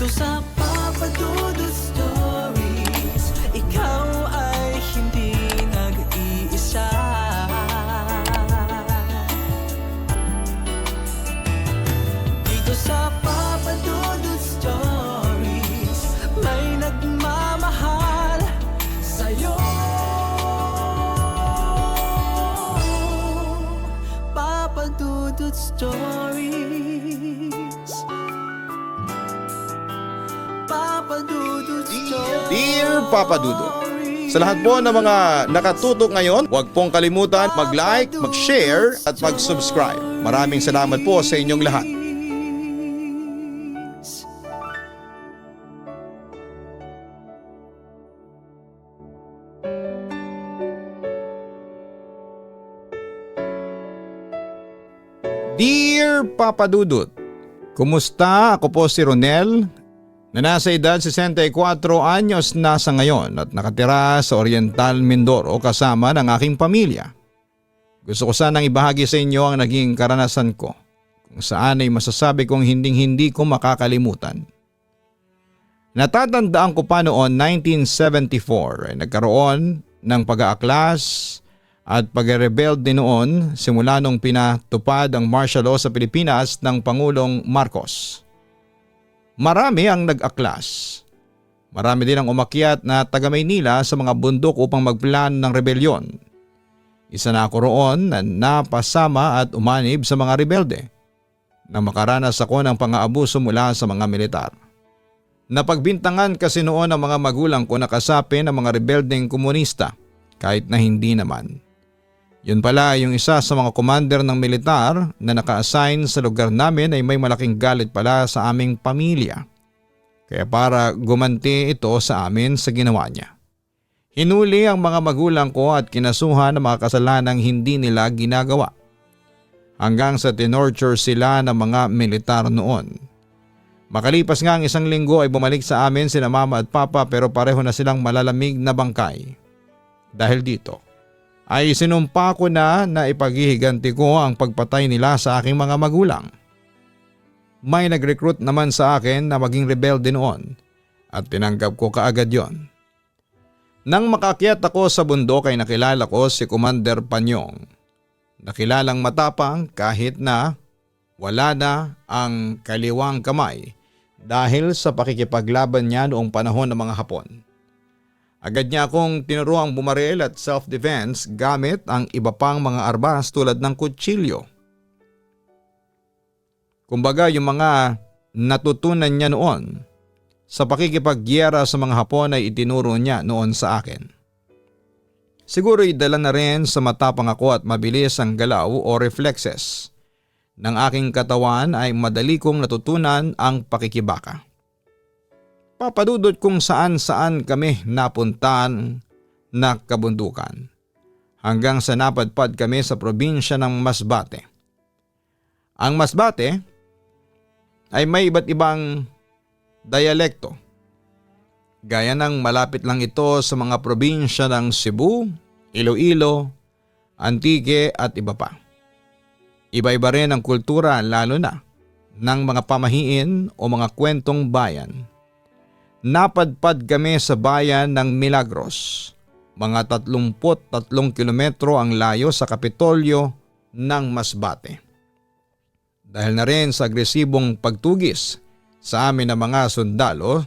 Dito sa Papa Dudut Stories, ikaw ay hindi nag-iisa. Dito sa Papa Dudut Stories, may nagmamahal sa'yo. Papa Dudut Stories, Papa Dudut Stories. Dear Papa Dudut, sa lahat po ng mga nakatutok ngayon, huwag pong kalimutan mag-like, mag-share at mag-subscribe. Maraming salamat po sa inyong lahat. Dear Papa Dudut, kumusta? Ako po si Ronel, na nasa edad 64 anyos na sa ngayon at nakatira sa Oriental Mindoro kasama ng aking pamilya. Gusto ko sanang ibahagi sa inyo ang naging karanasan ko, kung saan ay masasabi kong hindi ko makakalimutan. Natatandaan ko pa noon 1974 ay nagkaroon ng pag-aaklas at pag-rebelde noon simula nung pinatupad ang martial law sa Pilipinas ng Pangulong Marcos. Marami ang nag-aklas. Marami din ang umakyat na taga Maynila sa mga bundok upang magplano ng rebelyon. Isa na ako roon na napasama at umanib sa mga rebelde na makaranas ako ng pang-aabuso mula sa mga militar. Napagbintangan kasi noon ang mga magulang ko na kasapi ng mga rebeldeng komunista kahit na hindi naman. Yun pala yung isa sa mga commander ng militar na naka-assign sa lugar namin ay may malaking galit pala sa aming pamilya. Kaya para gumanti ito sa amin sa ginawa niya. Hinuli ang mga magulang ko at kinasuhan ng mga kasalanang hindi nila ginagawa. Hanggang sa tinorture sila ng mga militar noon. Makalipas nga ang 1 linggo ay bumalik sa amin sina mama at papa pero pareho na silang malalamig na bangkay. Dahil dito ay sinumpa ko na ipaghihiganti ko ang pagpatay nila sa aking mga magulang. May nag-recruit naman sa akin na maging rebelde noon at tinanggap ko kaagad yon. Nang makakyat ako sa bundok ay nakilala ko si Commander Panyong. Nakilalang matapang kahit na wala na ang kaliwang kamay dahil sa pakikipaglaban niya noong panahon ng mga Hapon. Agad niya akong tinuruang bumaril at self-defense gamit ang iba pang mga armas tulad ng kutsilyo. Kumbaga yung mga natutunan niya noon sa pakikipagyera sa mga Hapon ay itinuro niya noon sa akin. Siguro'y dala na rin sa matapang ako at mabilis ang galaw o reflexes ng aking katawan ay madali kong natutunan ang pakikibaka. Papadudot kung saan-saan kami napuntahan na kabundukan hanggang sa napadpad kami sa probinsya ng Masbate. Ang Masbate ay may iba't ibang dialekto. Gaya ng malapit lang ito sa mga probinsya ng Cebu, Iloilo, Antique at iba pa. Iba-iba rin ang kultura lalo na ng mga pamahiin o mga kwentong bayan. Napadpad kami sa bayan ng Milagros, mga 33 kilometro ang layo sa Kapitolyo ng Masbate. Dahil na rin sa agresibong pagtugis sa amin ng mga sundalo,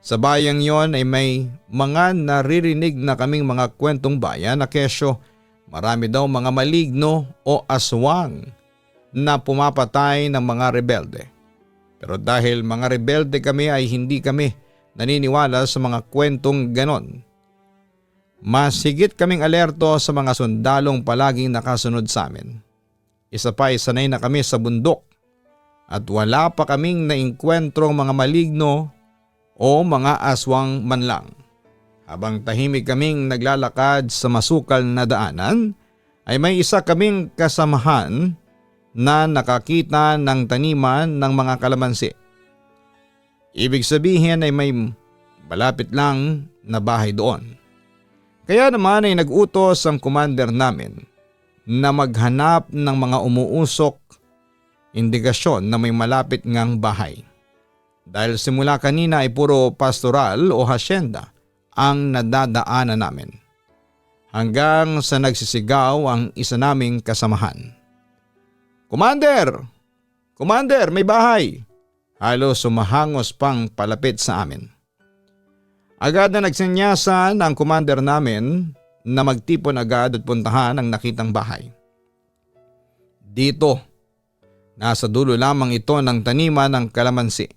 sa bayang yon ay may mga naririnig na kaming mga kwentong bayan na kesyo marami daw mga maligno o aswang na pumapatay ng mga rebelde. Pero dahil mga rebelde kami ay hindi kami naniniwala sa mga kwentong ganon. Mas higit kaming alerto sa mga sundalong palaging nakasunod sa amin. Isa pa ay sanay na kami sa bundok at wala pa kaming naingkwentrong mga maligno o mga aswang man lang. Habang tahimik kaming naglalakad sa masukal na daanan ay may isa kaming kasamahan na nakakita ng taniman ng mga kalamansi. Ibig sabihin ay may malapit lang na bahay doon. Kaya naman ay nag-utos ang commander namin na maghanap ng mga umuusok indikasyon na may malapit ngang bahay. dahil simula kanina ay puro pastoral o hasyenda ang nadadaanan namin. Hanggang sa nagsisigaw ang isa naming kasamahan. "Commander! Commander, may bahay!" Halos sumahangos pang palapit sa amin. Agad na nagsinyasan ang commander namin na magtipon agad at puntahan ang nakitang bahay. Dito, nasa dulo lamang ito ng taniman ng kalamansi.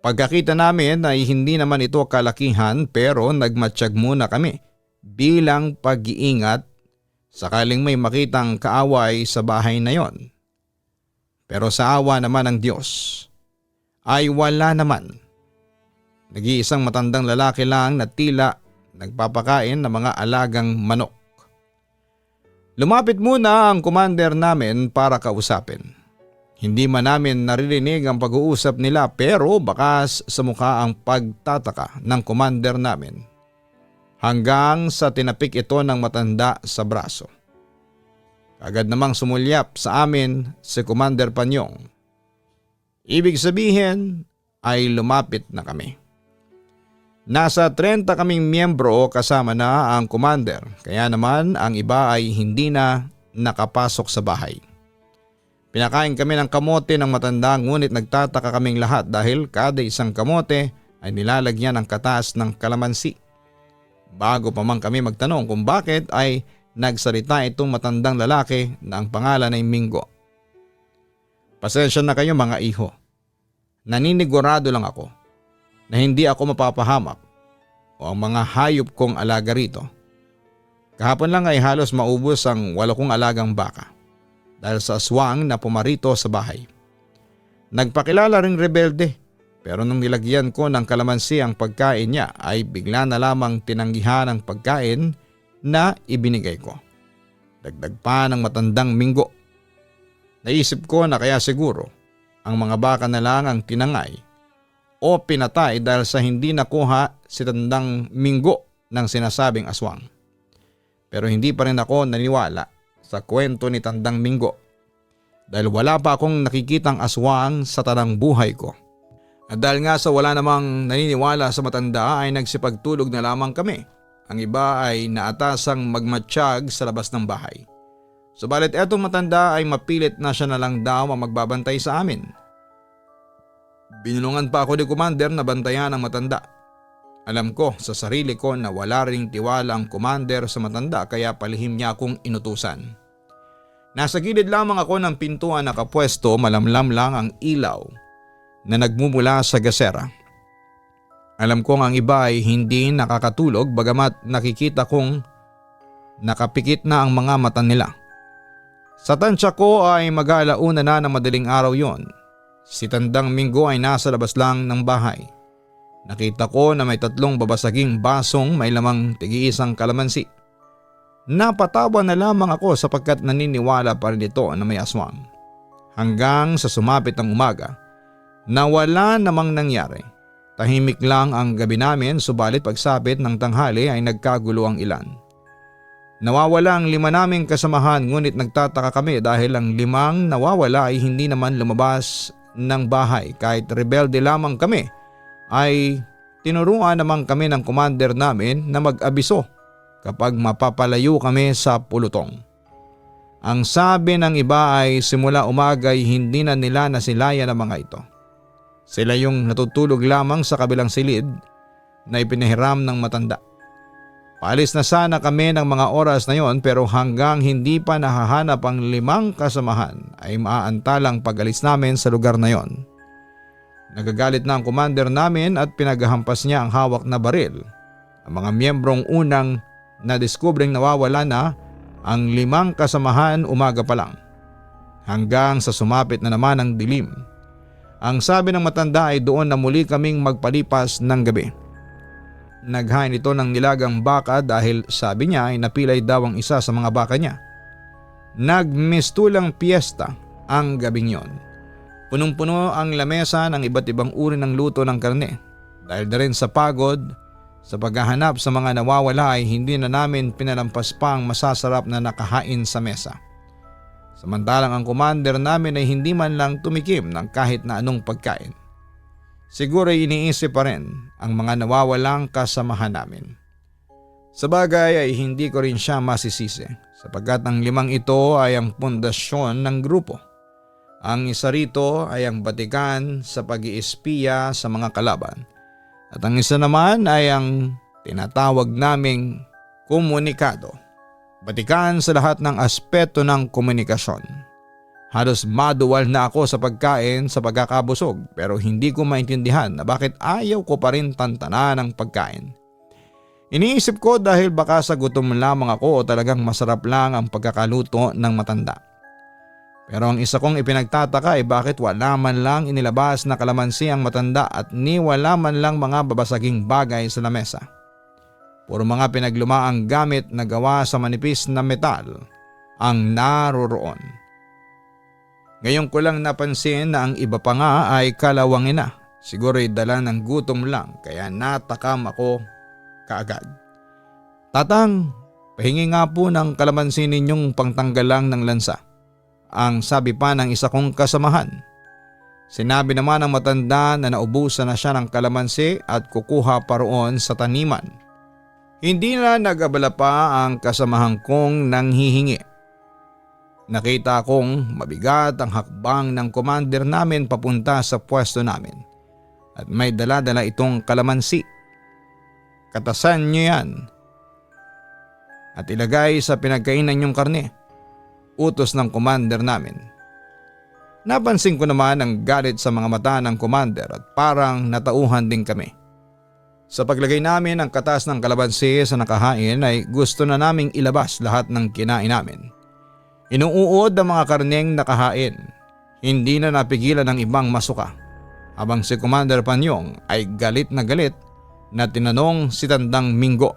Pagkakita namin ay hindi naman ito kalakihan pero nagmatsyag muna kami bilang pag-iingat sakaling may makitang kaaway sa bahay na yon. Pero sa awa naman ng Diyos ay wala naman. Nag-iisang matandang lalaki lang na tila nagpapakain ng mga alagang manok. Lumapit muna ang commander namin para kausapin. Hindi man namin naririnig ang pag-uusap nila pero bakas sa mukha ang pagtataka ng commander namin. Hanggang sa tinapik ito ng matanda sa braso. Agad namang sumulyap sa amin si Commander Panyong. Ibig sabihin ay lumapit na kami. Nasa 30 kaming miyembro kasama na ang commander kaya naman ang iba ay hindi na nakapasok sa bahay. Pinakain kami ng kamote ng matanda ngunit nagtataka kaming lahat dahil kada isang kamote ay nilalagyan ng katas ng kalamansi. Bago pa man kami magtanong kung bakit ay nagsalita itong matandang lalaki na ang pangalan ay Mingo. "Pasensya na kayo mga iho. Naninigurado lang ako na hindi ako mapapahamak o ang mga hayop kong alaga rito. Kahapon lang ay halos maubos ang 8 kong alagang baka dahil sa aswang na pumarito sa bahay. Nagpakilala ring rebelde pero nung nilagyan ko ng kalamansi ang pagkain niya ay bigla na lamang tinanggihan ang pagkain na ibinigay ko. Dagdag pa ng matandang Mingo. Naisip ko na kaya siguro ang mga baka na lang ang tinangay o pinatay dahil sa hindi nakuha si tandang Mingo ng sinasabing aswang. Pero hindi pa rin ako naniwala sa kwento ni tandang Mingo dahil wala pa akong nakikitang aswang sa tanang buhay ko. At dahil nga sa wala namang naniniwala sa matanda ay nagsipagtulog na lamang kami. Ang iba ay naatasang magmatsyag sa labas ng bahay. Subalit etong matanda ay mapilit na siya na lang daw ang magbabantay sa amin. Binulungan pa ako ni Commander na bantayan ang matanda. Alam ko sa sarili ko na wala ring tiwala ang commander sa matanda kaya palihim niya akong inutusan. Nasa gilid lamang ako ng pintuan nakapwesto, malamlam lang ang ilaw na nagmumula sa gasera. Alam kong ang iba ay hindi nakakatulog bagamat nakikita kong nakapikit na ang mga mata nila. Sa tansya ko ay mag-aalauna na ng madaling araw yon. Si tandang Mingo ay nasa labas lang ng bahay. Nakita ko na may 3 babasaging basong may lamang tig-iisang kalamansi. Napatawa na lamang ako sapagkat naniniwala pa rin ito na may aswang. Hanggang sa sumapit ng umaga na wala namang nangyari. Tahimik lang ang gabi namin subalit pagsapit ng tanghali ay nagkagulo ang ilan. Nawawala ang 5 naming kasamahan ngunit nagtataka kami dahil ang 5 nawawala ay hindi naman lumabas ng bahay kahit rebelde lamang kami ay tinuruan naman kami ng commander namin na mag-abiso kapag mapapalayo kami sa pulutong. Ang sabi ng iba ay simula umaga ay hindi na nila nasilayan ang mga ito. Sila yung natutulog lamang sa kabilang silid na ipinahiram ng matanda. Paalis na sana kami ng mga oras na yon pero hanggang hindi pa nahahanap ang 5 kasamahan ay maaantalang pag-alis namin sa lugar na yon. Nagagalit na ang commander namin at pinaghahampas niya ang hawak na baril. Ang mga miyembrong unang nadiskubring nawawala na ang 5 kasamahan umaga pa lang. Hanggang sa sumapit na naman ang dilim. Ang sabi ng matanda ay doon na muli kaming magpalipas ng gabi. Naghain ito ng nilagang baka dahil sabi niya ay napilay daw ang isa sa mga baka niya. Nagmistulang piyesta ang gabing yon. Punong-puno ang lamesa ng iba't ibang uri ng luto ng karne. Dahil na rin sa pagod, sa paghahanap sa mga nawawala ay hindi na namin pinalampas pa ang masasarap na nakahain sa mesa. Samantalang ang commander namin ay hindi man lang tumikim ng kahit na anong pagkain. siguro iniisip pa rin ang mga nawawalang kasamahan namin. Sa bagay ay hindi ko rin siya masisisi sapagkat ang 5 ito ay ang pundasyon ng grupo. Ang isa rito ay ang batikan sa pag-iispiya sa mga kalaban at ang isa naman ay ang tinatawag naming komunikado. Batikan sa lahat ng aspeto ng komunikasyon. Halos maduwal na ako sa pagkain sa pagkakabusog pero hindi ko maintindihan na bakit ayaw ko pa rin tantanan ang pagkain. Iniisip ko dahil baka sa gutom lamang ako o talagang masarap lang ang pagkakaluto ng matanda. Pero ang isa kong ipinagtataka ay bakit wala man lang inilabas na kalamansi ang matanda at ni wala man lang mga babasaging bagay sa lamesa. Puro mga pinaglumaang gamit na gawa sa manipis na metal ang naroroon. Ngayon ko lang napansin na ang iba pa nga ay kalawangin na. Siguro'y dala ng gutom lang kaya natakam ako kaagad. Tatang, pahingi nga po ng kalamansi ninyong pangtanggal lang ng lansa. Ang sabi pa ng isa kong kasamahan. Sinabi naman ng matanda na naubusan na siya ng kalamansi at kukuha pa roon sa taniman. Hindi na nag-abala pa ang kasamahan kong nanghihingi. Nakita kong mabigat ang hakbang ng commander namin papunta sa pwesto namin at may dala-dala itong kalamansi. Katasan niyo yan at ilagay sa pinagkainan niyong karne. Utos ng commander namin. Napansin ko naman ang galit sa mga mata ng commander at parang natauhan din kami. Sa paglagay namin ang katas ng kalamansi sa nakahain ay gusto na naming ilabas lahat ng kinain namin. Inuuod ang mga karneng nakahain. Hindi na napigilan ng ibang masuka. Habang si Commander Panyong ay galit na tinanong si Tandang Mingo.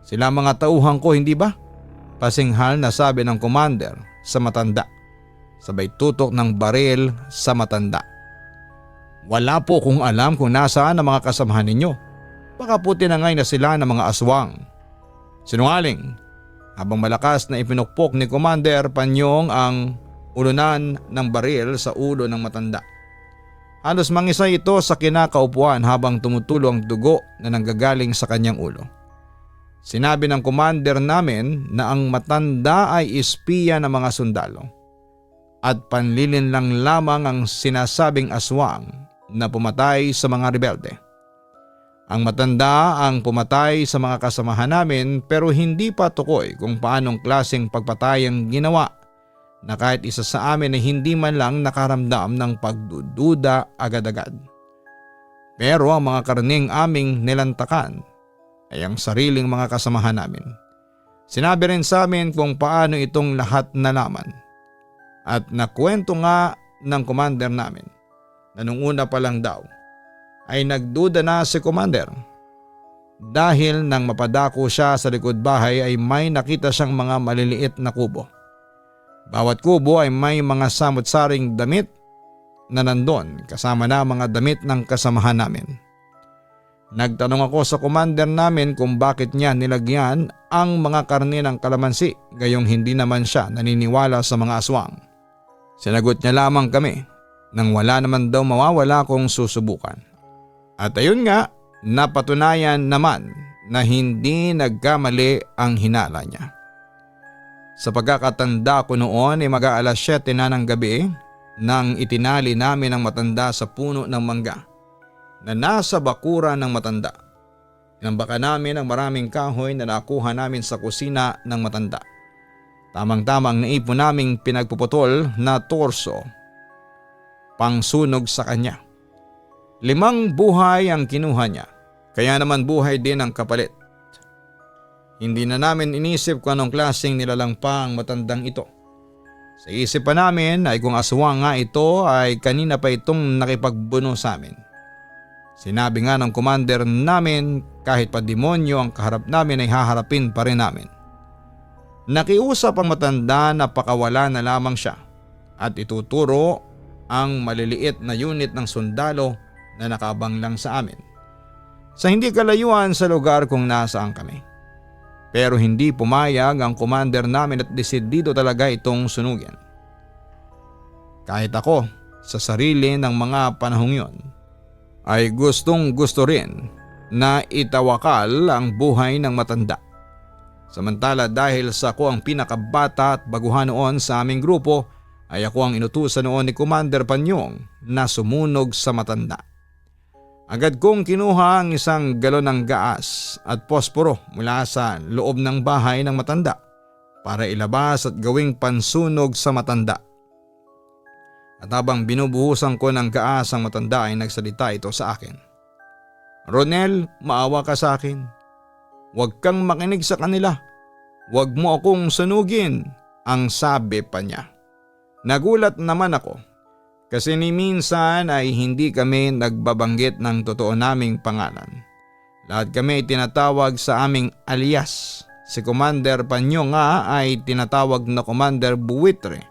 Sila mga tauhan ko hindi ba? Pasinghal na sabi ng commander sa matanda. Sabay tutok ng baril sa matanda. Wala po kung alam kung nasaan ang mga kasamahan ninyo. Baka po tinangay na sila ng mga aswang. Sinungaling. Habang malakas na ipinukpok ni Commander Panyong ang ulunan ng baril sa ulo ng matanda. Halos mangisa ito sa kinakaupuan habang tumutulo ang dugo na nanggagaling sa kanyang ulo. Sinabi ng commander namin na ang matanda ay espiya ng mga sundalo at panlilin lang lamang ang sinasabing aswang na pumatay sa mga rebelde. Ang matanda ang pumatay sa mga kasamahan namin pero hindi pa tukoy kung paanong klaseng pagpatay ang ginawa na kahit isa sa amin ay hindi man lang nakaramdam ng pagdududa agad-agad. Pero ang mga karneng aming nilantakan ay ang sariling mga kasamahan namin. Sinabi rin sa amin kung paano itong lahat nalaman. At nakwento nga ng commander namin na nung una pa lang daw ay nagduda na si commander. Dahil nang mapadako siya sa likod bahay ay may nakita siyang mga maliliit na kubo. Bawat kubo ay may mga samot-saring damit na nandun kasama na mga damit ng kasamahan namin. Nagtanong ako sa commander namin kung bakit niya nilagyan ang mga karne ng kalamansi gayong hindi naman siya naniniwala sa mga aswang. Sinagot niya lamang kami nang wala naman daw mawawala kung susubukan. At ayun nga, napatunayan naman na hindi nagkamali ang hinala niya. Sa pagkakatanda ko noon ay mag-aalas 7 na ng gabi nang itinali namin ang matanda sa puno ng mangga na nasa bakuran ng matanda. Inambaka namin ang maraming kahoy na nakuha namin sa kusina ng matanda. Tamang-tamang naipon naming pinagpuputol na torso pangsunog sa kanya. 5 buhay ang kinuha niya, kaya naman buhay din ang kapalit. Hindi na namin inisip kung anong klaseng nilalang pa ang matandang ito. Sa isip pa namin ay kung aswang nga ito ay kanina pa itong nakipagbuno sa amin. Sinabi nga ng commander namin kahit pa demonyo ang kaharap namin ay haharapin pa rin namin. Nakiusap ang matanda na pakawala na lamang siya at ituturo ang maliliit na unit ng sundalo na nakabang lang sa amin sa hindi kalayuan sa lugar kung nasaan kami. Pero hindi pumayag ang commander namin at desidido talaga itong sunugin. Kahit ako sa sarili ng mga panahong yon ay gustong gusto rin na itawakal ang buhay ng matanda. Samantala dahil sa ako ang pinakabata at baguhan noon sa aming grupo ay ako ang inutusan noon ni Commander Panyong na sumunog sa matanda. Agad kong kinuha ang isang galon ng gaas at posporo mula sa loob ng bahay ng matanda para ilabas at gawing pansunog sa matanda. At habang binubuhusan ko ng gaas ang matanda ay nagsalita ito sa akin. "Ronel, maawa ka sa akin. Huwag kang makinig sa kanila. Huwag mo akong sunugin," ang sabi pa niya. Nagulat naman ako kasi ni minsan ay hindi kami nagbabanggit ng totoo naming pangalan. Lahat kami tinatawag sa aming alias. Si Commander Panyo nga ay tinatawag na Commander Buitre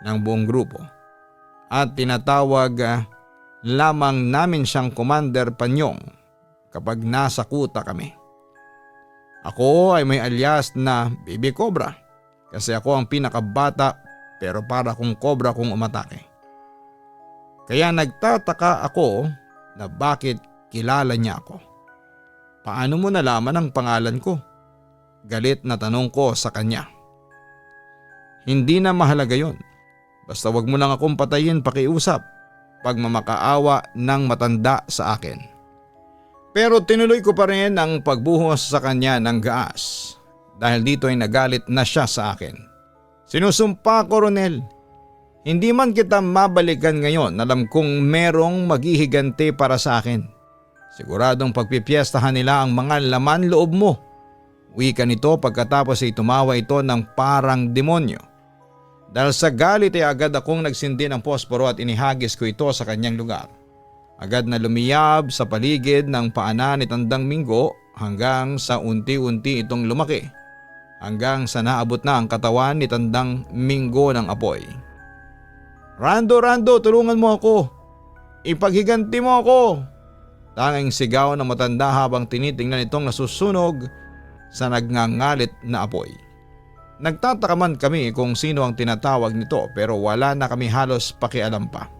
ng buong grupo. At tinatawag lamang namin siyang Commander Panyong kapag nasa kuta kami. Ako ay may alias na Baby Cobra kasi ako ang pinakabata pero para kung cobra kung umatake. Kaya nagtataka ako na bakit kilala niya ako. "Paano mo nalaman ang pangalan ko?" Galit na tanong ko sa kanya. "Hindi na mahalaga yon. Basta wag mo lang akong patayin pakiusap. Pagmamakaawa ng matanda sa akin." Pero tinuloy ko pa rin ang pagbuhos sa kanya ng gaas dahil dito ay nagalit na siya sa akin. "Sinusumpa ko, Ronel. Hindi man kita mabalikan ngayon, alam kong merong maghihiganti para sa akin. Siguradong pagpipiestahan nila ang mga laman loob mo." Wika nito pagkatapos ay tumawa ito ng parang demonyo. Dahil sa galit ay agad akong nagsindi ng posporo at inihagis ko ito sa kanyang lugar. Agad na lumiyab sa paligid ng paanan ni Tandang Minggo hanggang sa unti-unti itong lumaki. Hanggang sa naabot na ang katawan ni Tandang Minggo ng apoy. Rando, tulungan mo ako. Ipaghiganti mo ako." Tanging sigaw ng matanda habang tinitingnan itong nasusunog sa nagngangalit na apoy. Nagtataka man kami kung sino ang tinatawag nito pero wala na kami halos pakialam pa.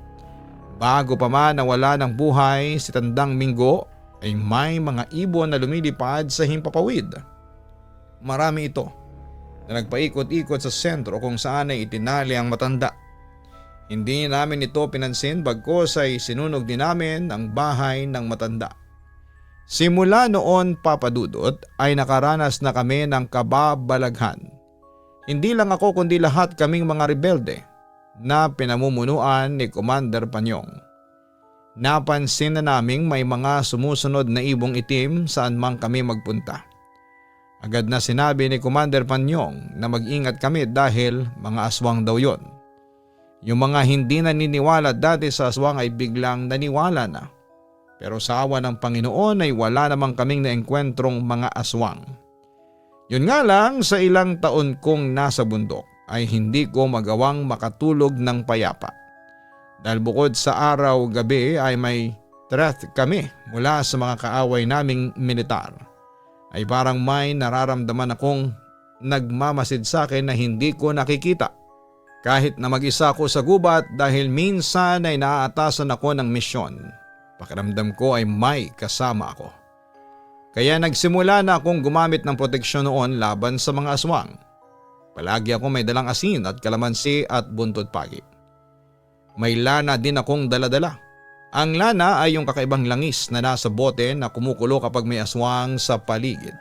Bago pa man nawala ng buhay si Tandang Minggo ay may mga ibon na lumilipad sa himpapawid. Marami ito na nagpaikot-ikot sa sentro kung saan ay itinali ang matanda. Hindi namin ito pinansin bagkos ay sinunog din namin ang bahay ng matanda. Simula noon, Papa Dudut, ay nakaranas na kami ng kababalaghan. Hindi lang ako kundi lahat kaming mga rebelde na pinamumunuan ni Commander Panyong. Napansin na naming may mga sumusunod na ibong itim saan man kami magpunta. Agad na sinabi ni Commander Panyong na mag-ingat kami dahil mga aswang daw yon. Yung mga hindi naniniwala dati sa aswang ay biglang naniwala na. Pero sa awa ng Panginoon ay wala namang kaming naengkwentrong mga aswang. Yun nga lang, sa ilang taon kong nasa bundok ay hindi ko magawang makatulog ng payapa. Dahil bukod sa araw-gabi ay may threat kami mula sa mga kaaway naming militar. Ay parang may nararamdaman akong nagmamasid sa akin na hindi ko nakikita. Kahit na mag-isa ako sa gubat dahil minsan ay naaatasan ako ng misyon. Pakiramdam ko ay may kasama ako. Kaya nagsimula na akong gumamit ng proteksyon noon laban sa mga aswang. Palagi ako may dalang asin at kalamansi at buntod pagi. May lana din akong daladala. Ang lana ay yung kakaibang langis na nasa bote na kumukulo kapag may aswang sa paligid.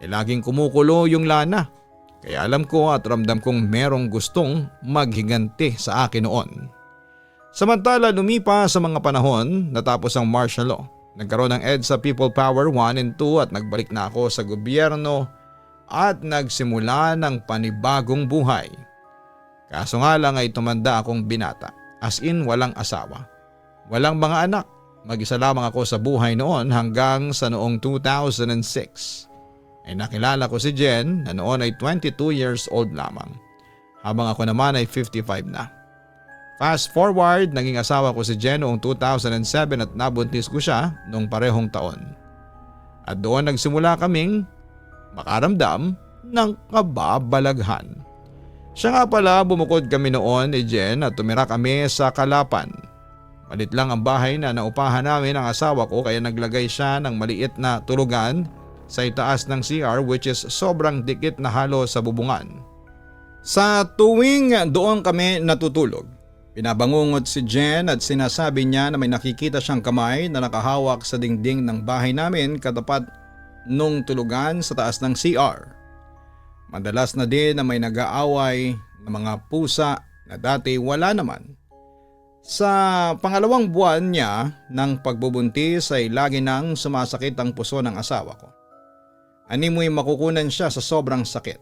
Laging kumukulo yung lana. Kaya alam ko at ramdam kong merong gustong maghiganti sa akin noon. Samantala lumipas sa mga panahon natapos ang martial law. Nagkaroon ng EDSA People Power 1 and 2 at nagbalik na ako sa gobyerno at nagsimula ng panibagong buhay. Kaso nga lang ay tumanda akong binata, as in walang asawa. Walang mga anak, mag-isa lamang ako sa buhay noon hanggang sa noong 2006. Ay nakilala ko si Jen na noon ay 22 years old lamang, habang ako naman ay 55 na. Fast forward, naging asawa ko si Jen noong 2007 at nabuntis ko siya noong parehong taon. At doon nagsimula kaming makaramdam ng kababalaghan. Siya nga pala, bumukod kami noon ni Jen at tumira kami sa Kalapan. Malit lang ang bahay na naupahan namin ng asawa ko kaya naglagay siya ng maliit na tulugan sa itaas ng CR which is sobrang dikit na halo sa bubungan. Sa tuwing doon kami natutulog, pinabangungot si Jen at sinasabi niya na may nakikita siyang kamay na nakahawak sa dingding ng bahay namin katapat nung tulugan sa taas ng CR. Madalas na din na may nag-aaway ng mga pusa na dati wala naman. Sa pangalawang buwan niya ng pagbubuntis ay lagi nang sumasakit ang puso ng asawa ko. Animoy makukunan siya sa sobrang sakit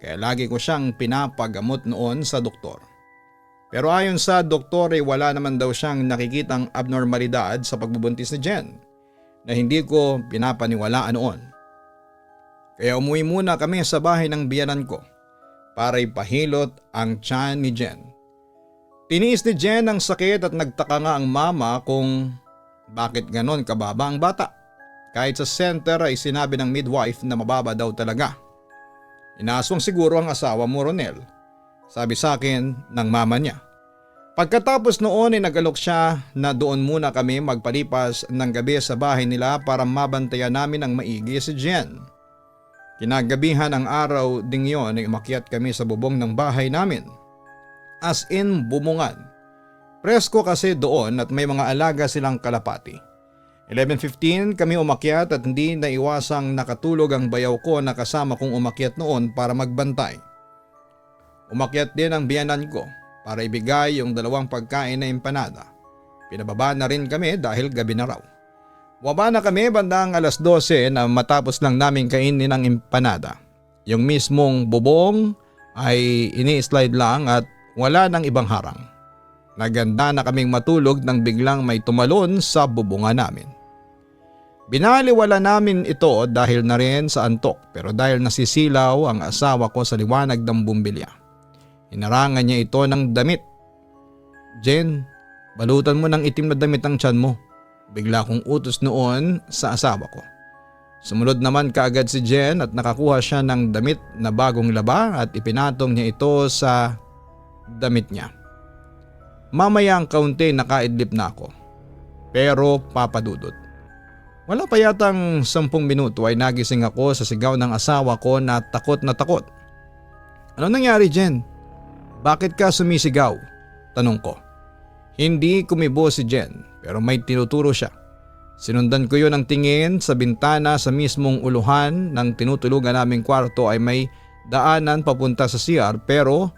kaya lagi ko siyang pinapagamot noon sa doktor. Pero ayon sa doktor ay wala naman daw siyang nakikitang abnormalidad sa pagbubuntis ni Jen na hindi ko pinapaniwalaan noon. Kaya umuwi muna kami sa bahay ng biyanan ko para ipahilot ang tiyan ni Jen. Tiniis ni Jen ang sakit at nagtaka nga ang mama kung bakit ganon kababa ang bata. Kahit sa center ay sinabi ng midwife na mababa daw talaga. Inaaswang siguro ang asawa mo, Ronel, sabi sa akin ng mama niya. Pagkatapos noon ay nag-alok siya na doon muna kami magpalipas ng gabi sa bahay nila para mabantayan namin ang maigi si Jen. Kinagabihan ang araw ding yon ay umakyat kami sa bubong ng bahay namin. As in bumungan. Presko kasi doon at may mga alaga silang kalapati. 11:15 kami umakyat at hindi naiwasang nakatulog ang bayaw ko na kasama kong umakyat noon para magbantay. Umakyat din ang biyanan ko para ibigay yung 2 pagkain na empanada. Pinababa na rin kami dahil gabi na raw. Waba na kami bandang 12:00 na matapos lang namin kainin ang empanada. Yung mismong bubong ay ini-slide lang at wala nang ibang harang. Naganda na kaming matulog nang biglang may tumalon sa bubungan namin. Binaliwala namin ito dahil na rin sa antok pero dahil nasisilaw ang asawa ko sa liwanag ng bumbilya. Inarangan niya ito ng damit. Jen, balutan mo ng itim na damit ang tiyan mo. Bigla kong utos noon sa asawa ko. Sumunod naman kaagad si Jen at nakakuha siya ng damit na bagong laba at ipinatong niya ito sa damit niya. Mamaya ang kaunti nakaidlip na ako. Pero papadudot. Wala pa yatang 10 minuto ay nagising ako sa sigaw ng asawa ko na takot na takot. Ano nangyari, Jen? Bakit ka sumisigaw? Tanong ko. Hindi kumibo si Jen pero may tinuturo siya. Sinundan ko yun ng tingin sa bintana sa mismong uluhan ng tinutulugan naming kwarto ay may daanan papunta sa CR pero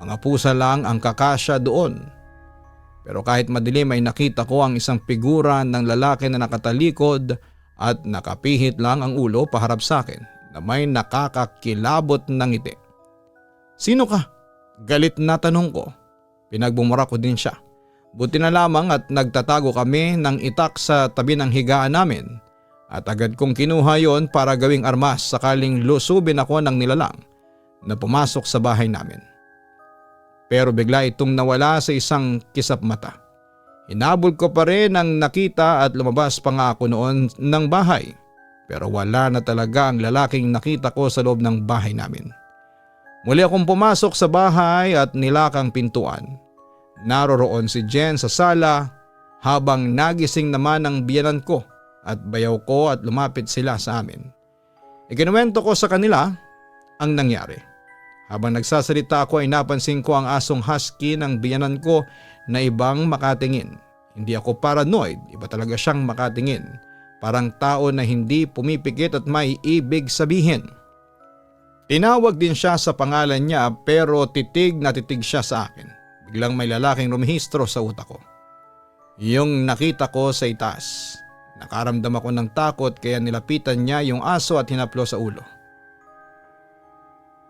mga pusa lang ang kakasya doon. Pero kahit madilim ay nakita ko ang isang figura ng lalaki na nakatalikod at nakapihit lang ang ulo paharap sa akin na may nakakakilabot ng ngiti. Sino ka? Galit na tanong ko. Pinagbumura ko din siya. Buti na lamang at nagtatago kami ng itak sa tabi ng higaan namin at agad kong kinuha yon para gawing armas sakaling lusubin ako ng nilalang na pumasok sa bahay namin. Pero bigla itong nawala sa isang kisap mata. Hinabol ko pa rin ang nakita at lumabas pa nga ako noon ng bahay. Pero wala na talaga ang lalaking nakita ko sa loob ng bahay namin. Muli akong pumasok sa bahay at nilakang pintuan. Naroroon si Jen sa sala habang nagising naman ang biyanan ko at bayaw ko at lumapit sila sa amin. Ikinuwento ko sa kanila ang nangyari. Habang nagsasalita ako ay napansin ko ang asong husky ng biyanan ko na ibang makatingin. Hindi ako paranoid, iba talaga siyang makatingin. Parang tao na hindi pumipikit at may ibig sabihin. Tinawag din siya sa pangalan niya pero titig na titig siya sa akin. Biglang may lalaking rumihistro sa utak ko. Yung nakita ko sa itaas. Nakaramdam ako ng takot kaya nilapitan niya yung aso at hinaplo sa ulo.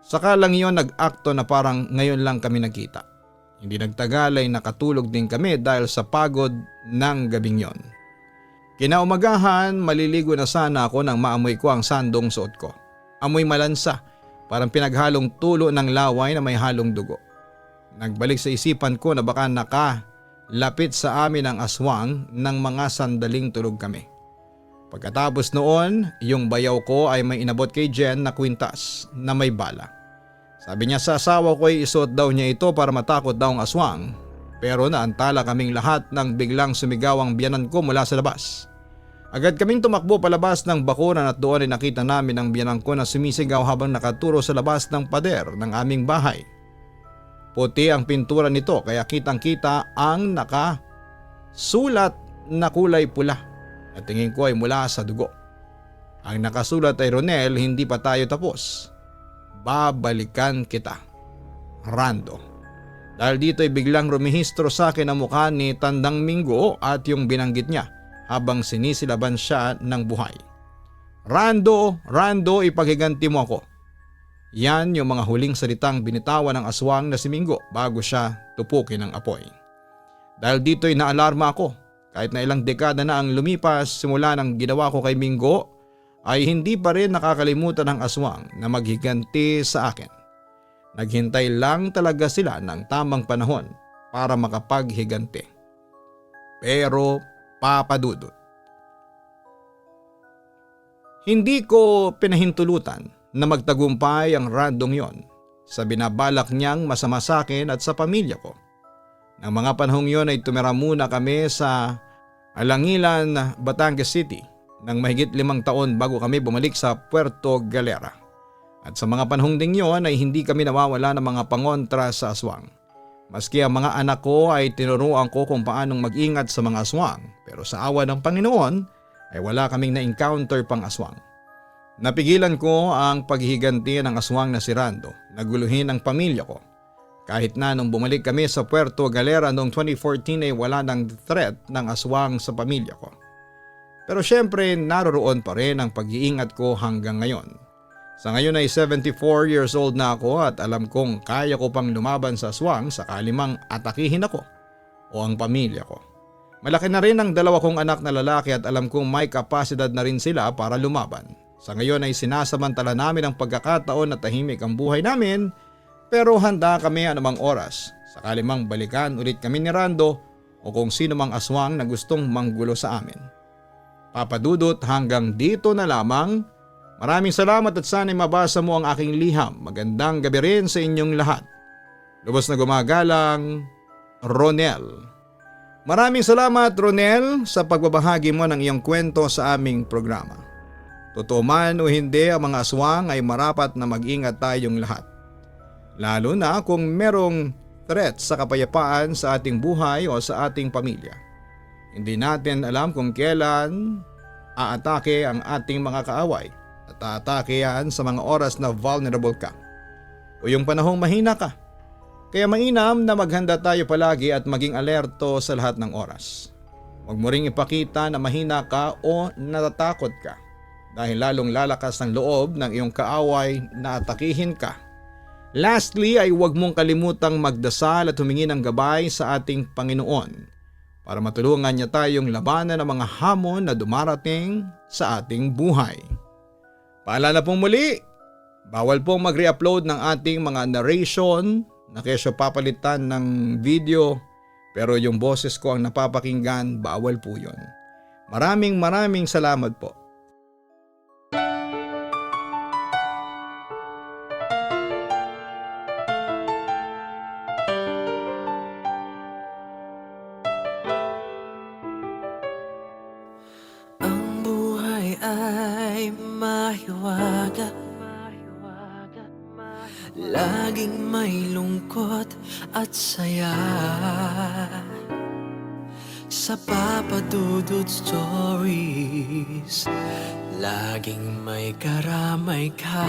Saka lang yon nag-akto na parang ngayon lang kami nagkita. Hindi nagtagal ay nakatulog din kami dahil sa pagod ng gabing yon. Kinaumagahan maliligo na sana ako nang maamoy ko ang sandong suot ko. Amoy malansa, parang pinaghalong tulo ng laway na may halong dugo. Nagbalik sa isipan ko na baka nakalapit sa amin ang aswang ng mga sandaling tulog kami. Pagkatapos noon, yung bayaw ko ay may inabot kay Jen na kwintas na may bala. Sabi niya sa asawa ko ay isuot daw niya ito para matakot daw ang aswang Pero naantala kaming lahat nang biglang sumigaw ang biyanan ko mula sa labas. Agad kaming tumakbo palabas ng bakuran at doon ay nakita namin ang biyanan ko na sumisigaw habang nakaturo sa labas ng pader ng aming bahay. Puti ang pintura nito kaya kitang-kita ang nakasulat na kulay pula at tingin ko ay mula sa dugo. Ang nakasulat ay, Ronel, hindi pa tayo tapos. Babalikan kita. Rando. Dahil dito ay biglang rumihistro sa akin ang mukha ni Tandang Mingo at yung binanggit niya habang sinisilaban siya ng buhay. Rando, Rando, ipaghiganti mo ako. Yan yung mga huling salitang binitawan ng aswang na si Mingo bago siya tupukin ng apoy. Dahil dito ay naalarma ako. Kahit na ilang dekada na ang lumipas simula ng ginawa ko kay Mingo, ay hindi pa rin nakakalimutan ng aswang na maghiganti sa akin. Naghintay lang talaga sila ng tamang panahon para makapaghiganti. Pero Papa Dudut, hindi ko pinahintulutan na magtagumpay ang Randong yon sa binabalak niyang masama sa akin at sa pamilya ko. Nang mga panahong yon ay tumira muna kami sa Alangilan, Batangas City ng mahigit 5 taon bago kami bumalik sa Puerto Galera. At sa mga panahong ding yon ay hindi kami nawawala ng mga pangontra sa aswang. Maski ang mga anak ko ay tinuruan ko kung paanong mag-ingat sa mga aswang, pero sa awa ng Panginoon ay wala kaming na-encounter pang aswang. Napigilan ko ang paghihiganti ng aswang na si Rando, naguluhin ang pamilya ko. Kahit na nung bumalik kami sa Puerto Galera noong 2014 ay wala ng threat ng aswang sa pamilya ko. Pero syempre naroroon pa rin ang pag-iingat ko hanggang ngayon. Sa ngayon ay 74 years old na ako at alam kong kaya ko pang lumaban sa aswang sakali mang atakihin ako o ang pamilya ko. Malaki na rin ang 2 kong anak na lalaki at alam kong may kapasidad na rin sila para lumaban. Sa ngayon ay sinasamantala namin ang pagkakataon na tahimik ang buhay namin, pero handa kami anumang oras sakali mang balikan ulit kami ni Rando o kung sino mang aswang na gustong manggulo sa amin. Papa Dudut, hanggang dito na lamang. Maraming salamat at sana'y mabasa mo ang aking liham. Magandang gabi rin sa inyong lahat. Lubos na gumagalang, Ronel. Maraming salamat, Ronel, sa pagbabahagi mo ng iyong kwento sa aming programa. Totoo man o hindi, ang mga aswang ay marapat na mag-ingat tayong lahat. Lalo na kung merong threat sa kapayapaan sa ating buhay o sa ating pamilya. Hindi natin alam kung kailan aatake ang ating mga kaaway at aatake yan sa mga oras na vulnerable ka o yung panahong mahina ka. Kaya mainam na maghanda tayo palagi at maging alerto sa lahat ng oras. Huwag mo ring ipakita na mahina ka o natatakot ka dahil lalong lalakas ang loob ng iyong kaaway na atakihin ka. Lastly ay huwag mong kalimutang magdasal at humingi ng gabay sa ating Panginoon para matulungan niya tayong labanan ng mga hamon na dumarating sa ating buhay. Paalala pong muli, bawal pong mag-re-upload ng ating mga narration na kesyo papalitan ng video, pero yung boses ko ang napapakinggan, bawal po yun. Maraming salamat po. Ang buhay ay mahiwaga, laging may lungkot at saya. Sa Papa Dudut Stories, laging may karamay ka.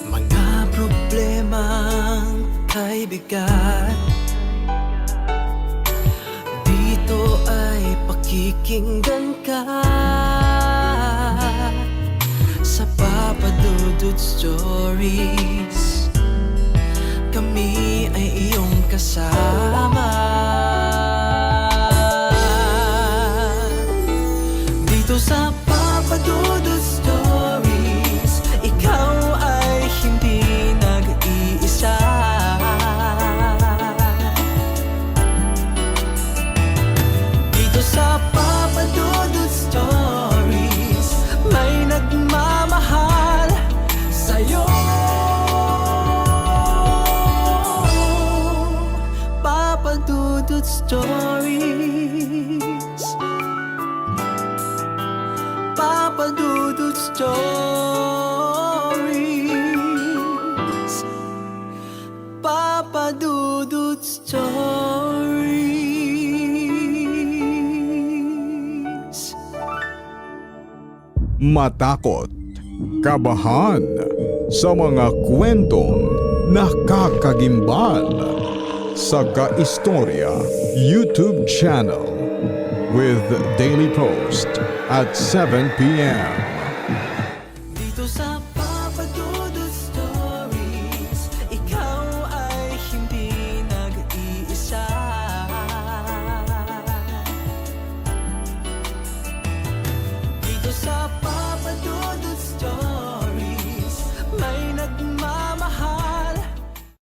Mga problemang kay bigat, dito ay pakikinggan ka. Sa Papa Dudut Stories, kami ay iyong kasama. Dito sa Papa Dudut Stories, ikaw ay hindi nag-iisa. Dito sa Papa Dudut Stories, may nagmamahal sa'yo. Stories. Papa Dudut Stories. Matakot, kabahan sa mga kwentong nakakagimbal sa Kaistorya YouTube channel with daily post at 7 p.m.